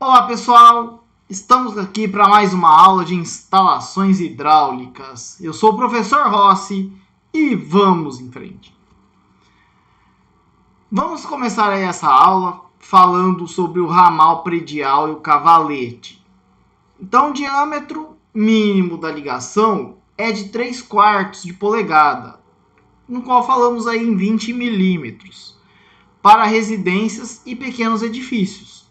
Olá pessoal, estamos aqui para mais uma aula de instalações hidráulicas. Eu sou o professor Rossi e vamos em frente. Vamos começar aí essa aula falando sobre o ramal predial e o cavalete. Então o diâmetro mínimo da ligação é de 3/4 de polegada, no qual falamos aí em 20 milímetros, para residências e pequenos edifícios.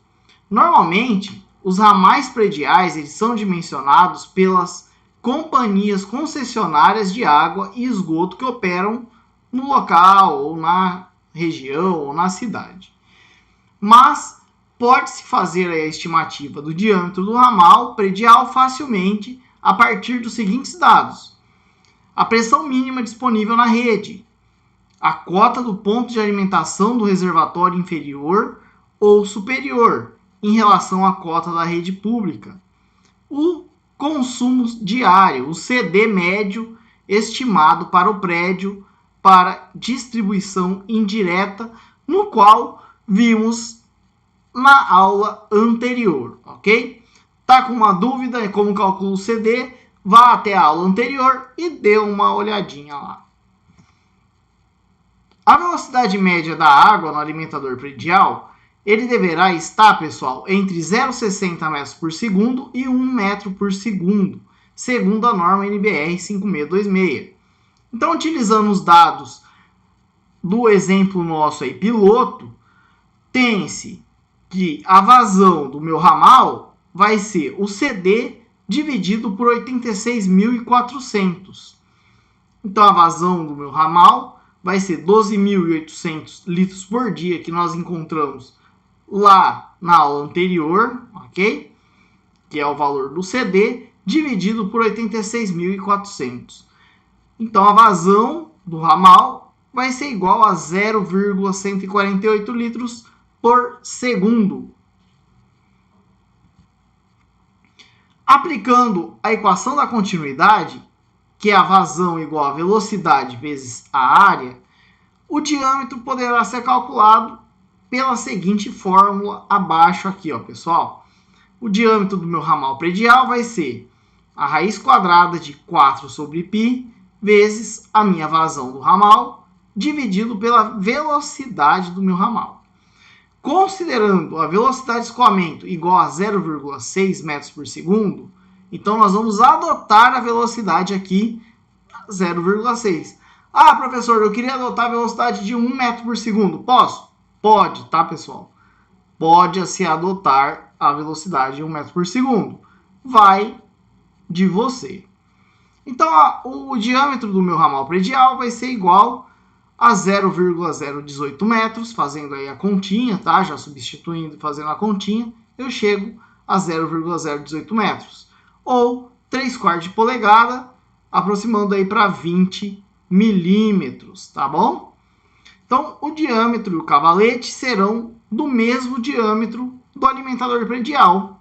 Normalmente, os ramais prediais eles são dimensionados pelas companhias concessionárias de água e esgoto que operam no local, ou na região, ou na cidade. Mas pode-se fazer a estimativa do diâmetro do ramal predial facilmente a partir dos seguintes dados: a pressão mínima disponível na rede, a cota do ponto de alimentação do reservatório inferior ou superior em relação à cota da rede pública, o consumo diário, o CD médio estimado para o prédio para distribuição indireta, no qual vimos na aula anterior, ok? Tá com uma dúvida em como calculo o CD? Vá até a aula anterior e dê uma olhadinha lá. A velocidade média da água no alimentador predial ele deverá estar, pessoal, entre 0,60 metros por segundo e 1 metro por segundo, segundo a norma NBR 5626. Então, utilizando os dados do exemplo nosso aí, piloto, tem-se que a vazão do meu ramal vai ser o CD dividido por 86.400. Então, a vazão do meu ramal vai ser 12.800 litros por dia, que nós encontramos lá na aula anterior, ok? Que é o valor do CD, dividido por 86.400. Então, a vazão do ramal vai ser igual a 0,148 litros por segundo. Aplicando a equação da continuidade, que é a vazão igual a velocidade vezes a área, o diâmetro poderá ser calculado pela seguinte fórmula abaixo aqui, ó, pessoal. O diâmetro do meu ramal predial vai ser a raiz quadrada de 4 sobre π vezes a minha vazão do ramal, dividido pela velocidade do meu ramal. Considerando a velocidade de escoamento igual a 0,6 metros por segundo, então nós vamos adotar a velocidade aqui 0,6. Ah, professor, eu queria adotar a velocidade de 1 metro por segundo. Posso? Pode, tá, pessoal? Pode-se adotar a velocidade de 1 metro por segundo. Vai de você. Então, o diâmetro do meu ramal predial vai ser igual a 0,018 metros, fazendo aí a continha, tá? Já substituindo e fazendo a continha, eu chego a 0,018 metros. Ou 3/4 de polegada, aproximando aí para 20 milímetros, tá bom? Então, o diâmetro e o cavalete serão do mesmo diâmetro do alimentador predial.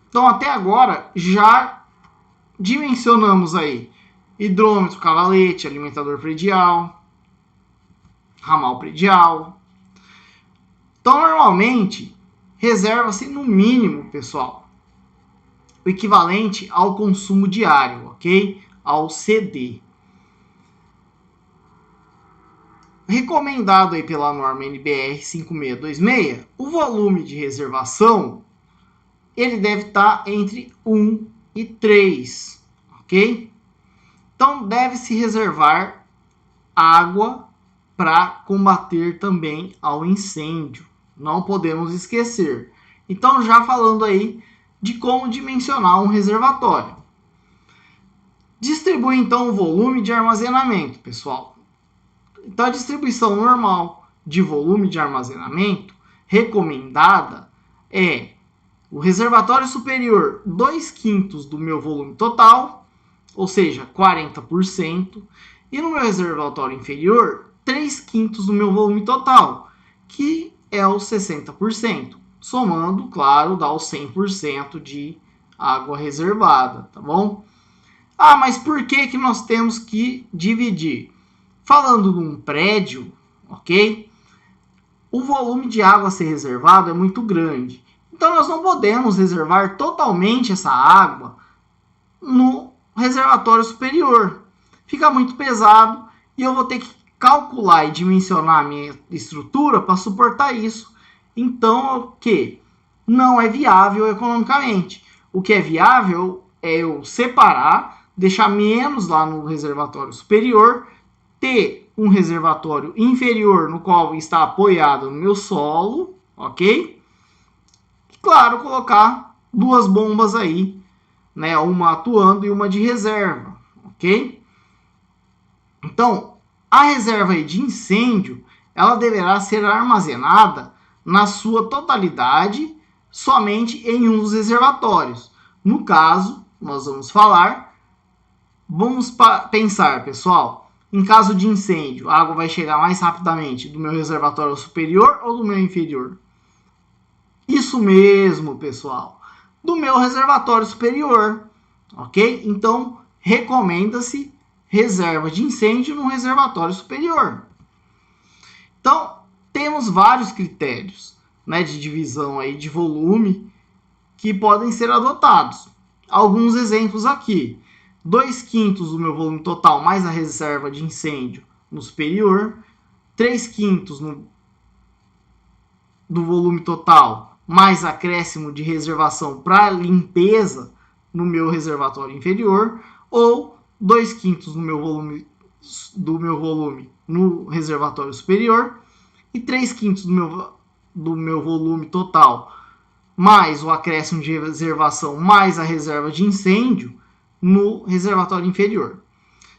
Então, até agora, já dimensionamos aí hidrômetro, cavalete, alimentador predial, ramal predial. Então, normalmente, reserva-se no mínimo, pessoal, o equivalente ao consumo diário, ok? Ao CD. Recomendado aí pela norma NBR 5626, o volume de reservação ele deve estar entre 1 e 3, ok? Então, deve-se reservar água para combater também ao incêndio. Não podemos esquecer. Então, já falando aí de como dimensionar um reservatório. Distribui, então, o volume de armazenamento, pessoal. Então, a distribuição normal de volume de armazenamento recomendada é o reservatório superior 2/5 do meu volume total, ou seja, 40%, e no meu reservatório inferior 3/5 do meu volume total, que é os 60%. Somando, claro, dá os 100% de água reservada, tá bom? Ah, mas por que nós temos que dividir? Falando num prédio, ok? O volume de água a ser reservado é muito grande. Então, nós não podemos reservar totalmente essa água no reservatório superior. Fica muito pesado e eu vou ter que calcular e dimensionar a minha estrutura para suportar isso. Então, o que não é viável economicamente. O que é viável é eu separar, deixar menos lá no reservatório superior, ter um reservatório inferior no qual está apoiado no meu solo, ok? E, claro, colocar duas bombas aí, né? Uma atuando e uma de reserva, ok? Então, a reserva de incêndio, ela deverá ser armazenada na sua totalidade somente em um dos reservatórios. No caso, nós vamos pensar, pessoal, em caso de incêndio, a água vai chegar mais rapidamente do meu reservatório superior ou do meu inferior? Isso mesmo, pessoal, do meu reservatório superior, ok? Então, recomenda-se reserva de incêndio no reservatório superior. Então, temos vários critérios, né, de divisão aí de volume que podem ser adotados. Alguns exemplos aqui. 2/5 do meu volume total mais a reserva de incêndio no superior. 3/5 do volume total mais acréscimo de reservação para limpeza no meu reservatório inferior. Ou 2/5 do meu volume no reservatório superior e 3/5 do meu volume total mais o acréscimo de reservação mais a reserva de incêndio no reservatório inferior.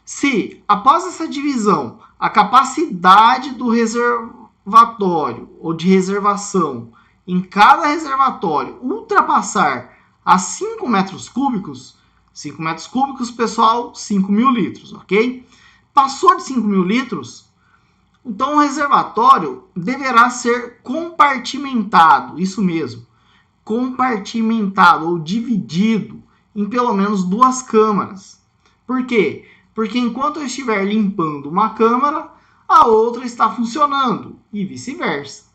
Se, após essa divisão, a capacidade do reservatório ou de reservação em cada reservatório ultrapassar a 5 metros cúbicos, 5 metros cúbicos, pessoal, 5.000 litros, ok? Passou de 5.000 litros, então o reservatório deverá ser compartimentado, isso mesmo, compartimentado ou dividido em pelo menos 2 câmaras. Por quê? Porque enquanto eu estiver limpando uma câmara, a outra está funcionando e vice-versa.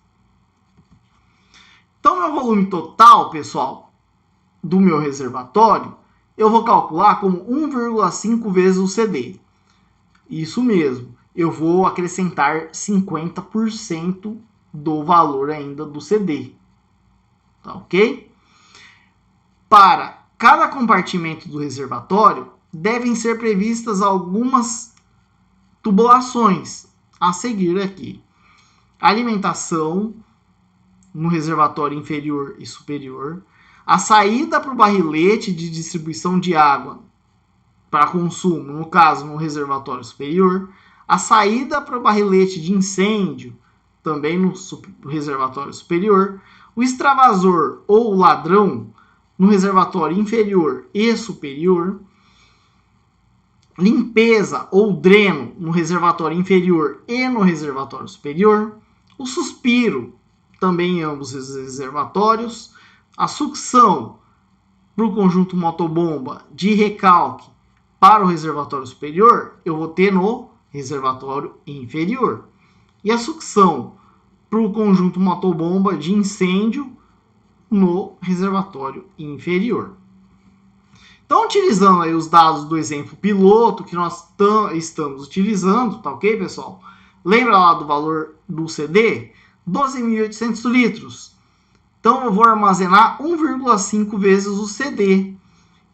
Então, meu volume total, pessoal, do meu reservatório, eu vou calcular como 1,5 vezes o CD. Isso mesmo, eu vou acrescentar 50% do valor ainda do CD. Tá ok? Para cada compartimento do reservatório, devem ser previstas algumas tubulações a seguir aqui. Alimentação no reservatório inferior e superior. A saída para o barrilete de distribuição de água para consumo, no caso, no reservatório superior. A saída para o barrilete de incêndio, também no reservatório superior. O extravasor ou ladrão no reservatório inferior e superior. Limpeza ou dreno no reservatório inferior e no reservatório superior. O suspiro, também em ambos os reservatórios. A sucção para o conjunto motobomba de recalque para o reservatório superior, eu vou ter no reservatório inferior. E a sucção para o conjunto motobomba de incêndio no reservatório inferior. Então, utilizando aí os dados do exemplo piloto que nós estamos utilizando, tá ok, pessoal? Lembra lá do valor do CD? 12.800 litros. Então, eu vou armazenar 1,5 vezes o CD.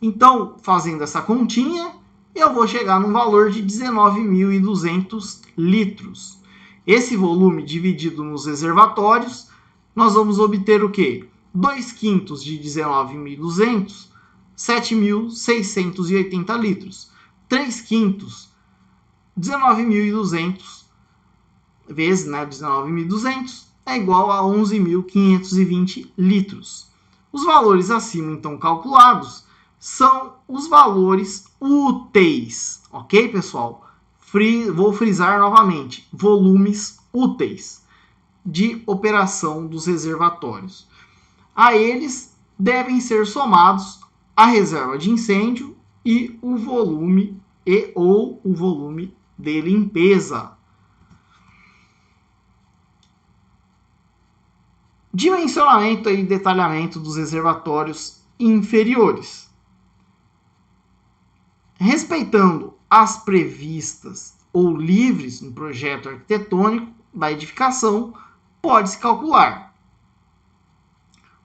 Então, fazendo essa continha, eu vou chegar num valor de 19.200 litros. Esse volume dividido nos reservatórios, nós vamos obter o quê? 2/5 de 19.200, 7.680 litros. 3/5, 19.200 vezes, né, 19.200 é igual a 11.520 litros. Os valores acima, então, calculados são os valores úteis, ok, pessoal? Vou frisar novamente, volumes úteis de operação dos reservatórios. A eles devem ser somados a reserva de incêndio e o volume ou o volume de limpeza. Dimensionamento e detalhamento dos reservatórios inferiores. Respeitando as previstas ou livres no projeto arquitetônico da edificação, pode-se calcular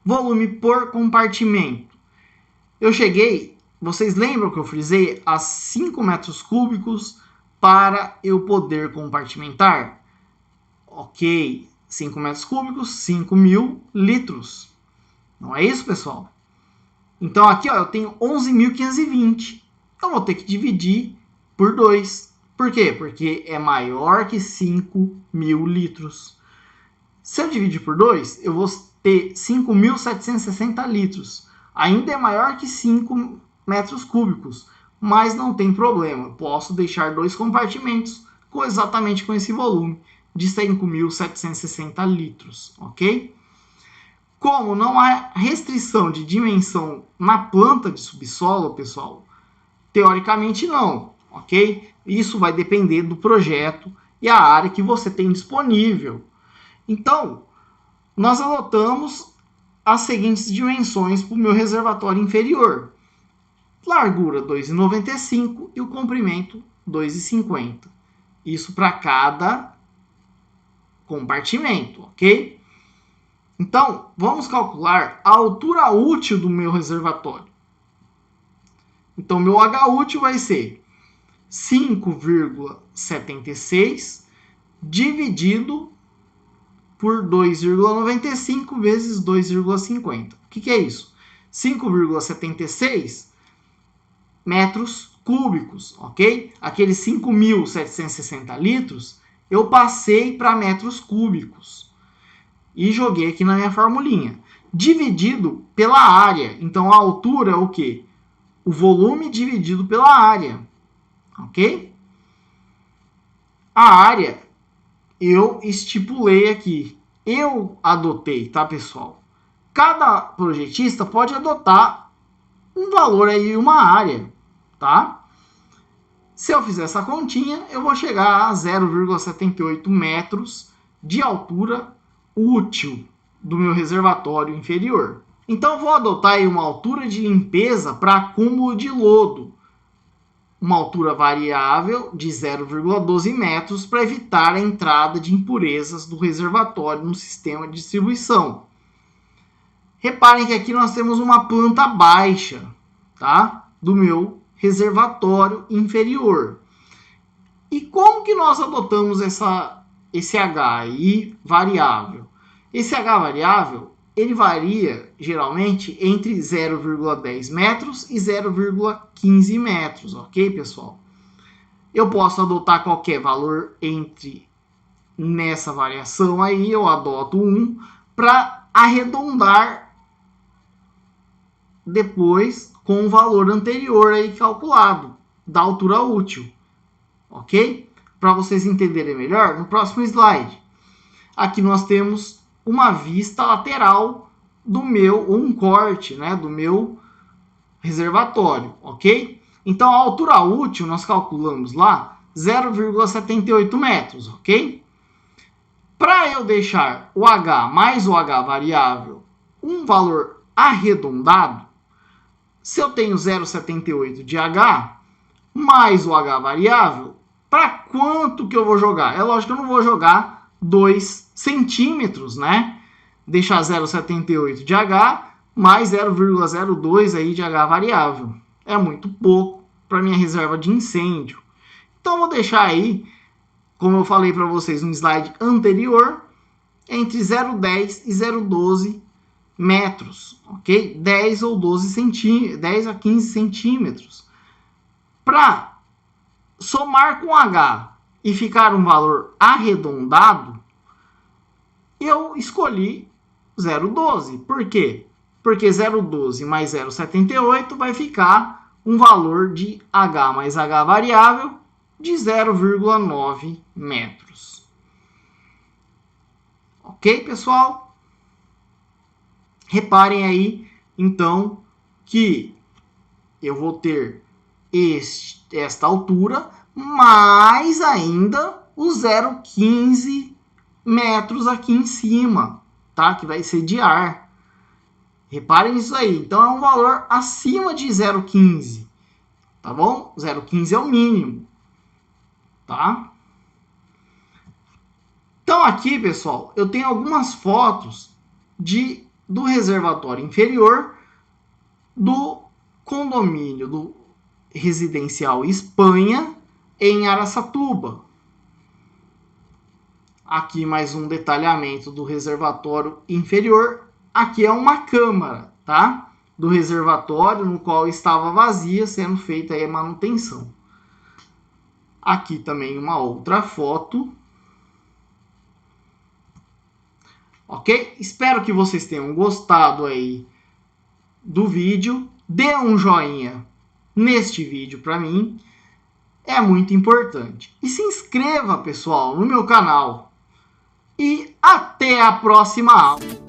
volume por compartimento. Eu cheguei, vocês lembram que eu frisei, a 5 metros cúbicos para eu poder compartimentar? Ok, 5 metros cúbicos, 5.000 litros. Não é isso, pessoal? Então aqui ó, eu tenho 11.520. Eu vou ter que dividir por 2. Por quê? Porque é maior que 5.000 litros. Se eu dividir por 2, eu vou ter 5.760 litros. Ainda é maior que 5 metros cúbicos, mas não tem problema. Eu posso deixar 2 compartimentos exatamente com esse volume de 5.760 litros, ok? Como não há restrição de dimensão na planta de subsolo, pessoal, teoricamente não, ok? Isso vai depender do projeto e a área que você tem disponível. Então, nós adotamos as seguintes dimensões para o meu reservatório inferior. Largura 2,95 e o comprimento 2,50. Isso para cada compartimento, ok? Então, vamos calcular a altura útil do meu reservatório. Então, meu H útil vai ser 5,76 dividido por 2,95 vezes 2,50. O que é isso? 5,76 metros cúbicos, ok? Aqueles 5.760 litros, eu passei para metros cúbicos e joguei aqui na minha formulinha. Dividido pela área. Então, a altura é o quê? O volume dividido pela área, ok? A área eu estipulei aqui. Eu adotei, tá, pessoal? Cada projetista pode adotar um valor aí, uma área, tá? Se eu fizer essa continha, eu vou chegar a 0,78 metros de altura útil do meu reservatório inferior. Então, eu vou adotar aí uma altura de limpeza para acúmulo de lodo. Uma altura variável de 0,12 metros para evitar a entrada de impurezas do reservatório no sistema de distribuição. Reparem que aqui nós temos uma planta baixa, tá? Do meu reservatório inferior. E como que nós adotamos esse H aí variável? Esse H variável, ele varia geralmente entre 0,10 metros e 0,15 metros, ok, pessoal? Eu posso adotar qualquer valor nessa variação aí, eu adoto 1 para arredondar depois com o valor anterior aí calculado da altura útil, ok? Para vocês entenderem melhor, no próximo slide, aqui nós temos uma vista lateral do um corte, né, do meu reservatório, ok? Então, a altura útil, nós calculamos lá 0,78 metros, ok? Para eu deixar o H mais o H variável um valor arredondado, se eu tenho 0,78 de H mais o H variável, para quanto que eu vou jogar? É lógico que eu não vou jogar 2 centímetros, né? Deixar 0,78 de H mais 0,02 aí de H variável. É muito pouco para minha reserva de incêndio. Então, vou deixar aí, como eu falei para vocês no slide anterior, entre 0,10 e 0,12 metros, ok? 10 ou 12 centímetros, 10 a 15 centímetros. Para somar com H e ficar um valor arredondado, eu escolhi 0,12. Por quê? Porque 0,12 mais 0,78 vai ficar um valor de H mais H variável de 0,9 metros. Ok, pessoal? Reparem aí, então, que eu vou ter esta altura, mais ainda os 0,15 metros aqui em cima, tá? Que vai ser de ar. Reparem isso aí. Então, é um valor acima de 0,15, tá bom? 0,15 é o mínimo, tá? Então, aqui, pessoal, eu tenho algumas fotos do reservatório inferior do condomínio do residencial Espanha, em Araçatuba. Aqui mais um detalhamento do reservatório inferior. Aqui é uma câmara, tá? Do reservatório, no qual estava vazia, sendo feita aí a manutenção. Aqui também uma outra foto. Ok? Espero que vocês tenham gostado aí do vídeo. Dê um joinha neste vídeo para mim. É muito importante. E se inscreva, pessoal, no meu canal. E até a próxima aula.